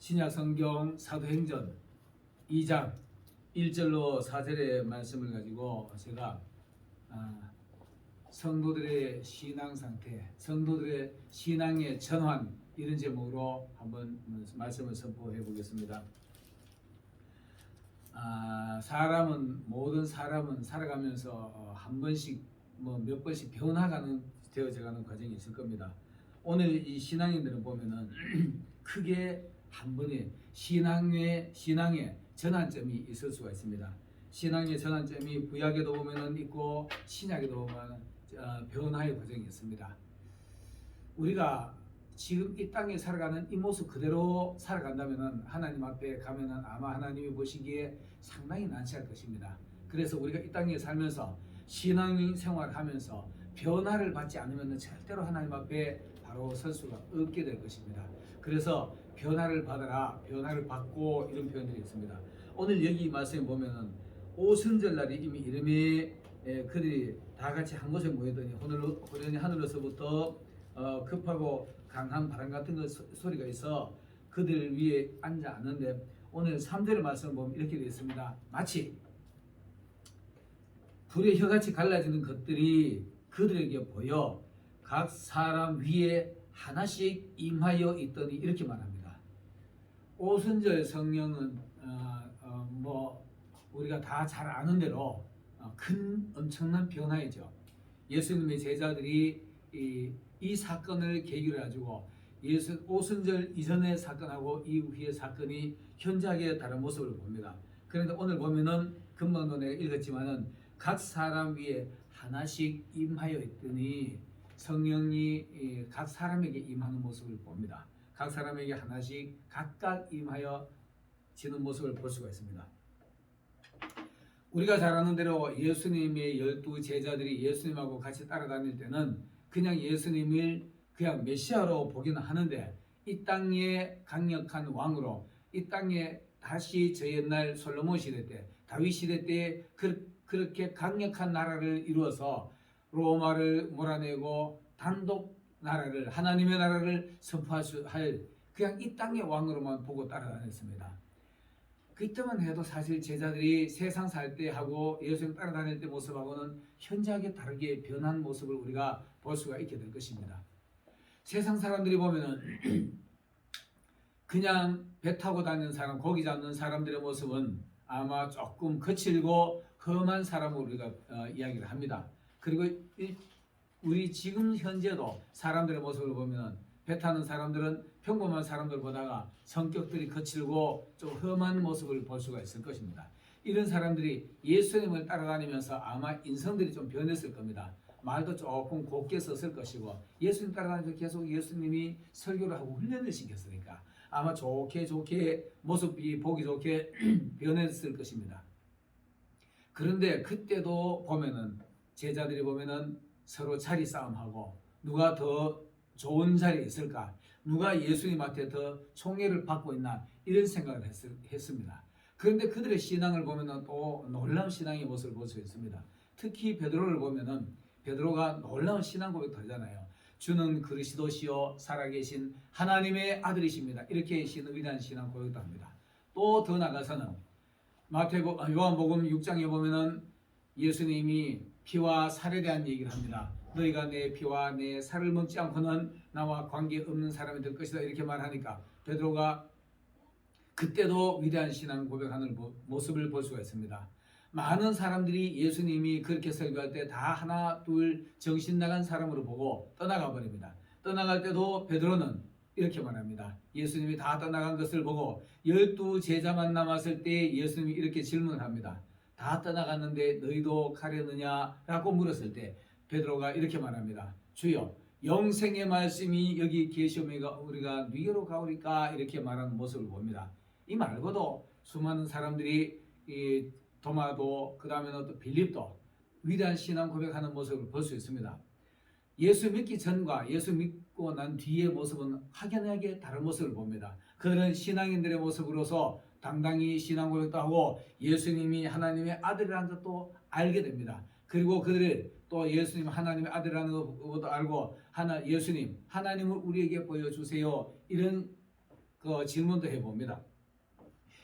신약 성경 사도행전 2장 1절로 4절의 말씀을 가지고 제가 성도들의 신앙 상태, 성도들의 신앙의 전환 이런 제목으로 한번 말씀을 선포해 보겠습니다. 모든 사람은 살아가면서 한 번씩 몇 번씩 되어져가는 과정이 있을 겁니다. 오늘 이 신앙인들은 보면은 크게 한 번에 신앙의 전환점이 있을 수가 있습니다. 신앙의 전환점이 구약에도 보면은 있고 신약에도 보면 변화의 과정이 있습니다. 우리가 지금 이 땅에 살아가는 이 모습 그대로 살아간다면은 하나님 앞에 가면은 아마 하나님이 보시기에 상당히 난처할 것입니다. 그래서 우리가 이 땅에 살면서 신앙 생활하면서 변화를 받지 않으면 절대로 하나님 앞에 바로 설 수가 없게 될 것입니다. 그래서 변화를 받아라, 변화를 받고 이런 표현들이 있습니다. 오늘 여기 말씀에 보면은 오순절날이 이미 이름에 그들이 다 같이 한 곳에 모였더니 호련히 하늘에서부터 급하고 강한 바람 같은 소리가 있어 그들 위에 앉아 앉는데 오늘 3절의 말씀을 보면 이렇게 되어 있습니다. 마치 불의 혀같이 갈라지는 것들이 그들에게 보여 각 사람 위에 하나씩 임하여 있더니 이렇게 말합니다. 오순절 성령은 우리가 다 잘 아는 대로 큰 엄청난 변화이죠. 예수님의 제자들이 이 사건을 계기로 가지고 오순절 이전의 사건하고 이후의 사건이 현저하게 다른 모습을 봅니다. 그런데 오늘 보면은 금방도 내가 읽었지만은 각 사람 위에 하나씩 임하여 있더니 성령이 각 사람에게 임하는 모습을 봅니다. 각 사람에게 하나씩 각각 임하여 지는 모습을 볼 수가 있습니다. 우리가 잘 아는 대로 예수님의 12 제자들이 예수님하고 같이 따라다닐 때는 그냥 예수님을 그냥 메시아로 보기는 하는데 이 땅의 강력한 왕으로 이 땅에 다시 저 옛날 솔로몬 시대 때 다윗 시대 때 그렇게 강력한 나라를 이루어서 로마를 몰아내고 단독 나라를 하나님의 나라를 선포할 수 할 그냥 이 땅의 왕으로만 보고 따라다녔습니다. 그때만 해도 사실 제자들이 세상 살 때 하고 예수님 따라다닐 때 모습하고는 현저하게 다르게 변한 모습을 우리가 볼 수가 있게 될 것입니다. 세상 사람들이 보면은 그냥 배 타고 다니는 사람, 고기 잡는 사람들의 모습은 아마 조금 거칠고 험한 사람으로 우리가 이야기를 합니다. 그리고 우리 지금 현재도 사람들의 모습을 보면 배 타는 사람들은 평범한 사람들보다가 성격들이 거칠고 좀 험한 모습을 볼 수가 있을 것입니다. 이런 사람들이 예수님을 따라다니면서 아마 인성들이 좀 변했을 겁니다. 말도 조금 곱게 썼을 것이고 예수님 따라다니면서 계속 예수님이 설교를 하고 훈련을 시켰으니까 아마 좋게 모습이 보기 좋게 변했을 것입니다. 그런데 그때도 보면은 제자들이 보면은 서로 자리 싸움하고 누가 더 좋은 자리에 있을까? 누가 예수님한테 더 총애를 받고 있나? 이런 생각을 했습니다. 그런데 그들의 신앙을 보면은 또 놀라운 신앙의 모습을 볼 수 있습니다. 특히 베드로를 보면은 베드로가 놀라운 신앙 고백도 하잖아요. 주는 그리스도시요 살아계신 하나님의 아들이십니다. 이렇게 위대한 신앙 고백도 합니다. 또 더 나가서는 요한복음 6장에 보면은 예수님이 피와 살에 대한 얘기를 합니다. 너희가 내 피와 내 살을 먹지 않고는 나와 관계없는 사람이 될 것이다 이렇게 말하니까 베드로가 그때도 위대한 신앙 고백하는 모습을 볼 수가 있습니다. 많은 사람들이 예수님이 그렇게 설교할 때 다 하나 둘 정신 나간 사람으로 보고 떠나가 버립니다. 떠나갈 때도 베드로는 이렇게 말합니다. 예수님이 다 떠나간 것을 보고 12 제자만 남았을 때 예수님이 이렇게 질문을 합니다. 다 떠나갔는데 너희도 가려느냐? 라고 물었을 때 베드로가 이렇게 말합니다. 주여 영생의 말씀이 여기 계시오매가 우리가 누구로 가오리까? 이렇게 말하는 모습을 봅니다. 이 말고도 수많은 사람들이 이 도마도 그 다음에는 또 빌립도 위대한 신앙 고백하는 모습을 볼 수 있습니다. 예수 믿기 전과 예수 믿고 난 뒤의 모습은 확연하게 다른 모습을 봅니다. 그런 신앙인들의 모습으로서 당당히 신앙 고백도 하고 예수님이 하나님의 아들이라는 것도 알게 됩니다. 그리고 그들을 또 예수님 하나님의 아들이라는 것도 알고 예수님 하나님을 우리에게 보여주세요. 이런 그 질문도 해봅니다.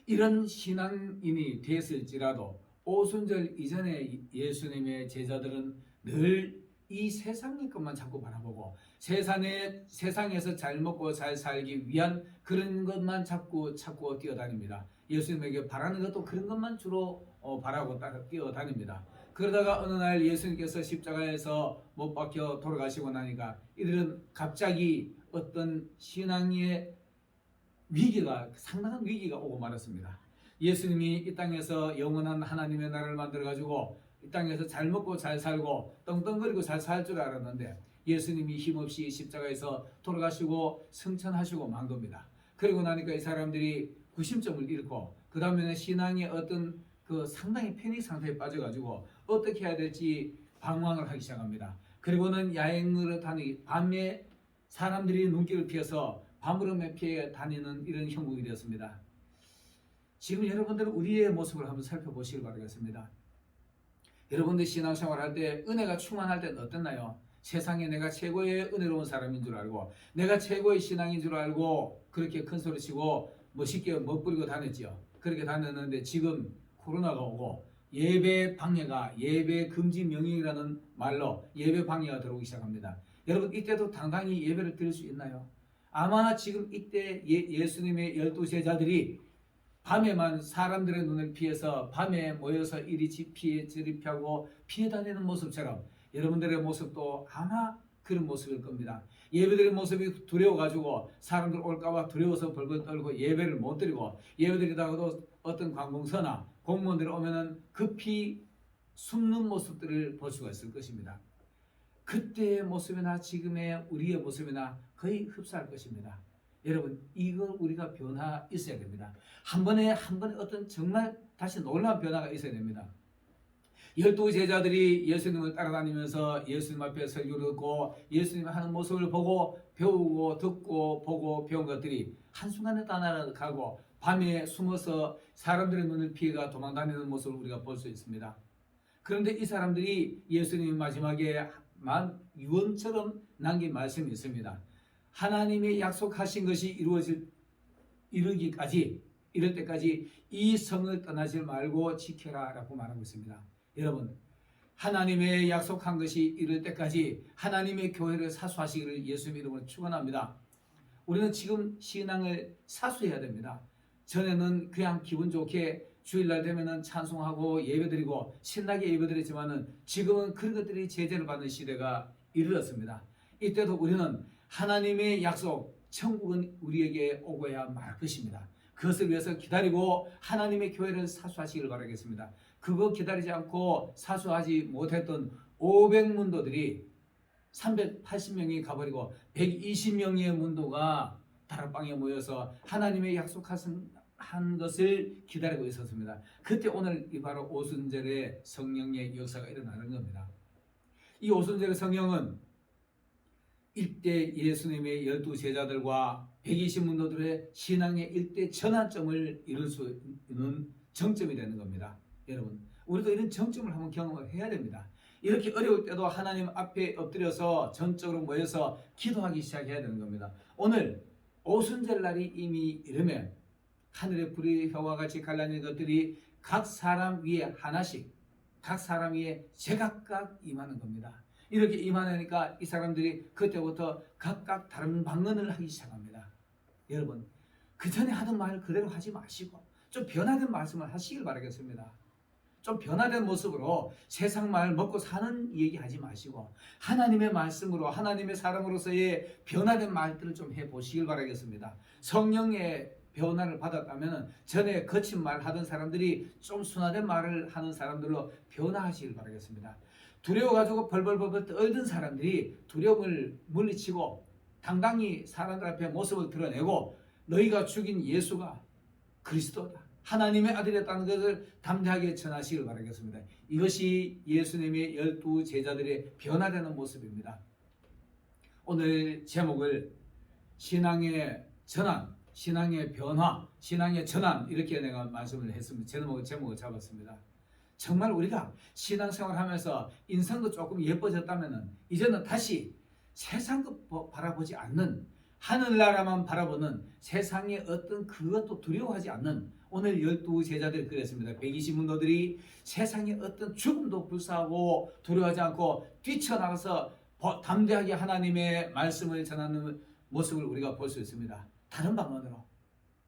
이런 신앙인이 됐을지라도 오순절 이전에 예수님의 제자들은 늘 이 세상의 것만 자꾸 바라보고 세상에서 잘 먹고 잘 살기 위한 그런 것만 자꾸 뛰어다닙니다. 예수님에게 바라는 것도 그런 것만 주로 바라고 뛰어다닙니다. 그러다가 어느 날 예수님께서 십자가에서 못 박혀 돌아가시고 나니까 이들은 갑자기 어떤 신앙의 상당한 위기가 오고 말았습니다. 예수님이 이 땅에서 영원한 하나님의 나라를 만들어가지고 이 땅에서 잘 먹고 잘 살고 떵떵거리고 잘 살 줄 알았는데 예수님이 힘없이 십자가에서 돌아가시고 승천하시고 만 겁니다. 그리고 나니까 이 사람들이 구심점을 잃고 그 다음에는 신앙의 어떤 그 상당히 패닉 상태에 빠져가지고 어떻게 해야 될지 방황을 하기 시작합니다. 그리고는 야행으로 밤에 사람들이 눈길을 피해서 밤으로 피해 다니는 이런 형국이 되었습니다. 지금 여러분들은 우리의 모습을 한번 살펴보시길 바라겠습니다. 여러분들 신앙생활 할 때 은혜가 충만할 때는 어땠나요? 세상에 내가 최고의 은혜로운 사람인 줄 알고 내가 최고의 신앙인 줄 알고 그렇게 큰 소리 치고 멋있게 멋부리고 다녔죠. 그렇게 다녔는데 지금 코로나가 오고 예배 금지 명령이라는 말로 예배 방해가 들어오기 시작합니다. 여러분 이때도 당당히 예배를 드릴 수 있나요? 아마 지금 이때 예수님의 12제자들이 밤에만 사람들의 눈을 피해서 밤에 모여서 이리 피해 저리 피하고 피해 다니는 모습처럼 여러분들의 모습도 아마 그런 모습일 겁니다. 예배드리는 모습이 두려워가지고 사람들 올까봐 두려워서 벌벌 떨고 예배를 못 드리고 예배드리다가도 어떤 관공서나 공무원들이 오면은 급히 숨는 모습들을 볼 수가 있을 것입니다. 그때의 모습이나 지금의 우리의 모습이나 거의 흡사할 것입니다. 여러분 이걸 우리가 변화 있어야 됩니다. 한 번에 어떤 정말 다시 놀라운 변화가 있어야 됩니다. 12제자들이 예수님을 따라다니면서 예수님 앞에 설교를 듣고 예수님 하는 모습을 보고 배우고 듣고 보고 배운 것들이 한순간에 다 날아가고 밤에 숨어서 사람들의 눈을 피해가 도망다니는 모습을 우리가 볼 수 있습니다. 그런데 이 사람들이 예수님 마지막에 유언처럼 남긴 말씀이 있습니다. 하나님이 약속하신 것이 이를 때까지 이 성을 떠나지 말고 지켜라 라고 말하고 있습니다. 여러분 하나님의 약속한 것이 이를 때까지 하나님의 교회를 사수하시기를 예수님 이름으로 축원합니다. 우리는 지금 신앙을 사수해야 됩니다. 전에는 그냥 기분 좋게 주일날 되면은 찬송하고 예배드리고 신나게 예배드렸지만은 지금은 그런 것들이 제재를 받는 시대가 이르렀습니다. 이때도 우리는 하나님의 약속, 천국은 우리에게 오고야 말 것입니다. 그것을 위해서 기다리고 하나님의 교회를 사수하시길 바라겠습니다. 그거 기다리지 않고 사수하지 못했던 500문도들이 380명이 가버리고 120명의 문도가 다락방에 모여서 하나님의 약속한 것을 기다리고 있었습니다. 그때 오늘 바로 오순절의 성령의 역사가 일어나는 겁니다. 이 오순절의 성령은 일대 예수님의 12제자들과 120문도들의 신앙의 일대 전환점을 이룰 수 있는 정점이 되는 겁니다. 여러분 우리도 이런 정점을 한번 경험을 해야 됩니다. 이렇게 어려울 때도 하나님 앞에 엎드려서 전적으로 모여서 기도하기 시작해야 되는 겁니다. 오늘 오순절 날이 이미 이르면 하늘의 불이 혀와 같이 갈라진 것들이 각 사람 위에 하나씩 각 사람 위에 제각각 임하는 겁니다. 이렇게 임하니까 이 사람들이 그때부터 각각 다른 방언을 하기 시작합니다. 여러분 그 전에 하던 말 그대로 하지 마시고 좀 변화된 말씀을 하시길 바라겠습니다. 좀 변화된 모습으로 세상 말 먹고 사는 얘기 하지 마시고 하나님의 말씀으로 하나님의 사람으로서의 변화된 말들을 좀 해보시길 바라겠습니다. 성령의 변화를 받았다면 전에 거친 말 하던 사람들이 좀 순화된 말을 하는 사람들로 변화하시길 바라겠습니다. 두려워가지고 벌벌 떨던 사람들이 두려움을 물리치고 당당히 사람들 앞에 모습을 드러내고 너희가 죽인 예수가 그리스도다, 하나님의 아들이었다는 것을 담대하게 전하시길 바라겠습니다. 이것이 예수님의 12제자들의 변화되는 모습입니다. 오늘 제목을 신앙의 전환, 신앙의 변화, 신앙의 전환 이렇게 내가 말씀을 했습니다. 제목을 잡았습니다. 정말 우리가 신앙생활 하면서 인생도 조금 예뻐졌다면 이제는 다시 세상 것 바라보지 않는 하늘나라만 바라보는 세상의 어떤 그것도 두려워하지 않는 오늘 12제자들이 그랬습니다. 120문도들이 세상의 어떤 죽음도 불사하고 두려워하지 않고 뛰쳐나가서 담대하게 하나님의 말씀을 전하는 모습을 우리가 볼 수 있습니다. 다른 방언으로,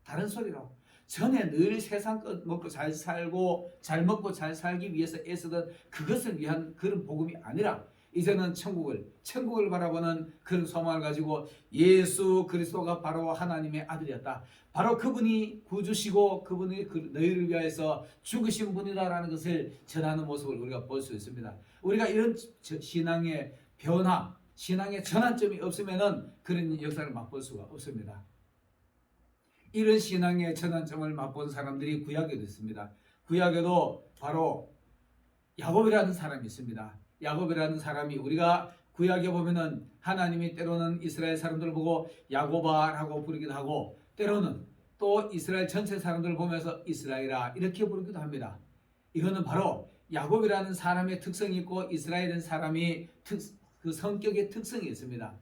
다른 소리로. 전에 늘 세상 것 먹고 잘 살고 잘 먹고 잘 살기 위해서 애쓰던 그것을 위한 그런 복음이 아니라 이제는 천국을 바라보는 그런 소망을 가지고 예수 그리스도가 바로 하나님의 아들이었다. 바로 그분이 구주시고 그분이 너희를 위하여서 죽으신 분이다라는 것을 전하는 모습을 우리가 볼 수 있습니다. 우리가 이런 신앙의 변화, 신앙의 전환점이 없으면은 그런 역사를 맛볼 수가 없습니다. 이런 신앙의 전환점을 맛본 사람들이 구약에도 있습니다. 구약에도 바로 야곱이라는 사람이 있습니다. 야곱이라는 사람이 우리가 구약에 보면은 하나님이 때로는 이스라엘 사람들을 보고 야곱아라고 부르기도 하고 때로는 또 이스라엘 전체 사람들을 보면서 이스라엘아 이렇게 부르기도 합니다. 이거는 바로 야곱이라는 사람의 특성이 있고 이스라엘은 사람이 그 성격의 특성이 있습니다.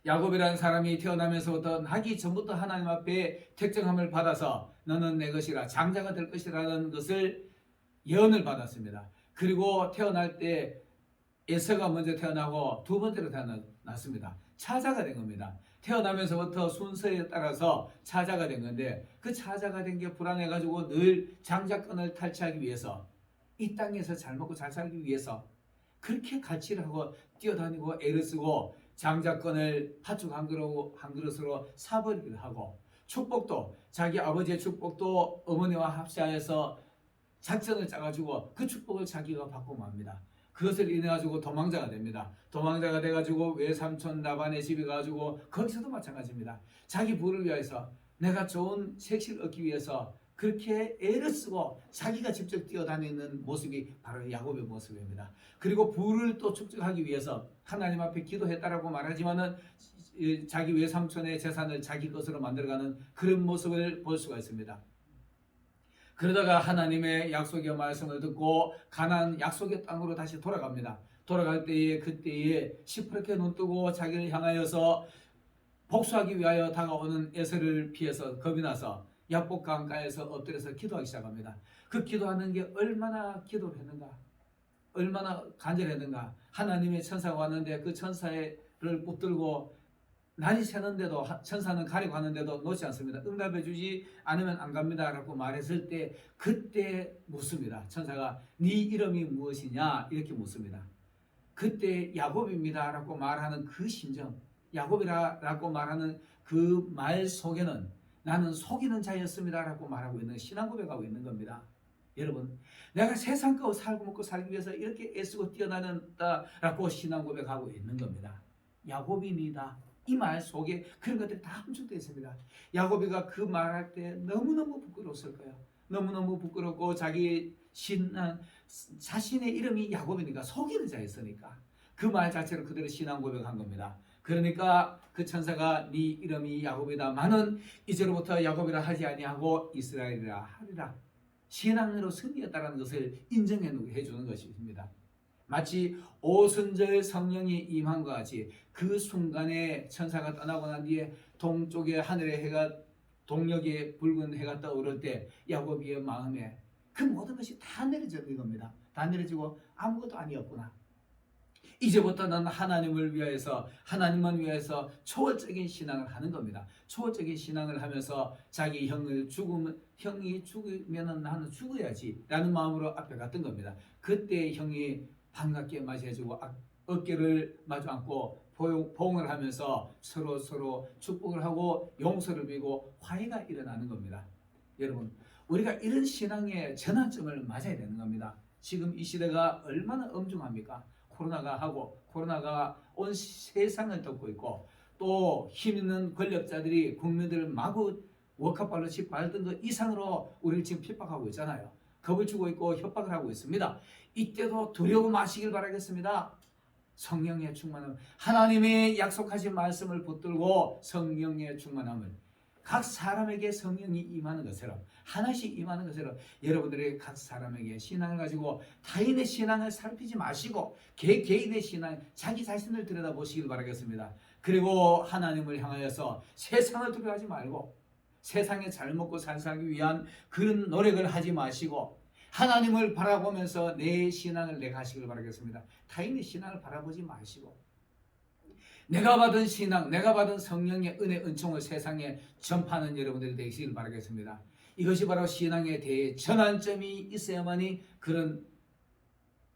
야곱이라는 사람이 태어나면서부터 나기 전부터 하나님 앞에 택정함을 받아서 너는 내 것이라 장자가 될 것이라는 것을 예언을 받았습니다. 그리고 태어날 때 에서가 먼저 태어나고 두 번째로 태어났습니다. 차자가 된 겁니다. 태어나면서부터 순서에 따라서 차자가 된 건데 그 차자가 된 게 불안해가지고 늘 장자권을 탈취하기 위해서 이 땅에서 잘 먹고 잘 살기 위해서 그렇게 갈취를 하고 뛰어다니고 애를 쓰고 장자권을 팥죽 한 그릇으로 사버리기도 하고 축복도 자기 아버지의 축복도 어머니와 합세하여서 작전을 짜가지고 그 축복을 자기가 받고 맙니다. 그것을 인해 가지고 도망자가 됩니다. 도망자가 돼가지고 외삼촌 라반의 집에 가지고 거기서도 마찬가지입니다. 자기 부를 위해서 내가 좋은 색시를 얻기 위해서 그렇게 애를 쓰고 자기가 직접 뛰어다니는 모습이 바로 야곱의 모습입니다. 그리고 부를 또 축적하기 위해서 하나님 앞에 기도했다라고 말하지만은 자기 외삼촌의 재산을 자기 것으로 만들어가는 그런 모습을 볼 수가 있습니다. 그러다가 하나님의 약속의 말씀을 듣고 가나안 약속의 땅으로 다시 돌아갑니다. 돌아갈 때에 그때에 시퍼렇게 눈뜨고 자기를 향하여서 복수하기 위하여 다가오는 에서를 피해서 겁이 나서 야복 강가에서 엎드려서 기도하기 시작합니다. 그 기도하는 게 얼마나 기도를 했는가, 얼마나 간절했는가. 하나님의 천사가 왔는데 그 천사를 붙들고 날이 새는데도 천사는 가리고 하는데도 놓지 않습니다. 응답해 주지 않으면 안 갑니다 라고 말했을 때 그때 묻습니다. 천사가 네 이름이 무엇이냐 이렇게 묻습니다. 그때 야곱입니다 라고 말하는 그 심정, 야곱이라고 말하는 그 말 속에는 나는 속이는 자였습니다 라고 말하고 있는 신앙 고백하고 있는 겁니다. 여러분, 내가 세상 거 살고 먹고 살기 위해서 이렇게 애쓰고 뛰어다녔다라고 신앙 고백하고 있는 겁니다. 야곱입니다. 이 말 속에 그런 것들이 다 함축되어 있습니다. 야곱이가 그 말할 때 너무너무 부끄러웠을 거예요. 너무너무 부끄럽고 자기 자신의 이름이 야곱이니까 속이는 자였으니까 그 말 자체를 그대로 신앙 고백한 겁니다. 그러니까 그 천사가 네 이름이 야곱이다마는 이제로부터 야곱이라 하지 아니하고 이스라엘이라 하리라. 신앙으로 승리했다는 것을 인정해 주는 것입니다. 마치 오순절 성령이 임한 것 같이 그 순간에 천사가 떠나고 난 뒤에 동쪽의 하늘의 해가 동력의 붉은 해가 떠오를 때 야곱의 마음에 그 모든 것이 다 내려지는 겁니다. 다 내려지고 아무것도 아니었구나. 이제부터 나는 하나님을 위하여서 하나님만 위하여서 초월적인 신앙을 하는 겁니다. 초월적인 신앙을 하면서 자기 형이 죽으면 나는 죽어야지 라는 마음으로 앞에 갔던 겁니다. 그때 형이 반갑게 맞이해주고 어깨를 마주 안고 포옹을 하면서 서로 축복을 하고 용서를 비고 화해가 일어나는 겁니다. 여러분, 우리가 이런 신앙의 전환점을 맞아야 되는 겁니다. 지금 이 시대가 얼마나 엄중합니까? 코로나가 온 세상을 덮고 있고 또 힘 있는 권력자들이 국민들을 마구 워커발로 짓밟던 것 이상으로 우리를 지금 핍박하고 있잖아요. 겁을 주고 있고 협박을 하고 있습니다. 이때도 두려워 마시길 바라겠습니다. 성령의 충만함, 하나님의 약속하신 말씀을 붙들고 성령의 충만함을 각 사람에게 성령이 임하는 것처럼 하나씩 임하는 것처럼 여러분들의 각 사람에게 신앙을 가지고 타인의 신앙을 살피지 마시고 개인의 신앙, 자기 자신을 들여다보시길 바라겠습니다. 그리고 하나님을 향하여서 세상을 두려워하지 말고 세상에 잘 먹고 잘 살기 위한 그런 노력을 하지 마시고 하나님을 바라보면서 내 신앙을 내가 하시길 바라겠습니다. 타인의 신앙을 바라보지 마시고 내가 받은 신앙, 내가 받은 성령의 은혜, 은총을 세상에 전파하는 여러분들이 되시길 바라겠습니다. 이것이 바로 신앙에 대해 전환점이 있어야만이 그런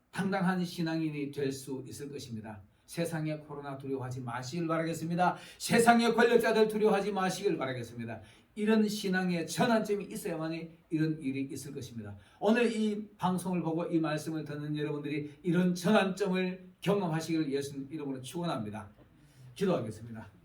당당한 신앙인이 될 수 있을 것입니다. 세상의 코로나 두려워하지 마시길 바라겠습니다. 세상의 권력자들 두려워하지 마시길 바라겠습니다. 이런 신앙의 전환점이 있어야만이 이런 일이 있을 것입니다. 오늘 이 방송을 보고 이 말씀을 듣는 여러분들이 이런 전환점을 경험하시길 예수님 이름으로 축원합니다. 기도하겠습니다.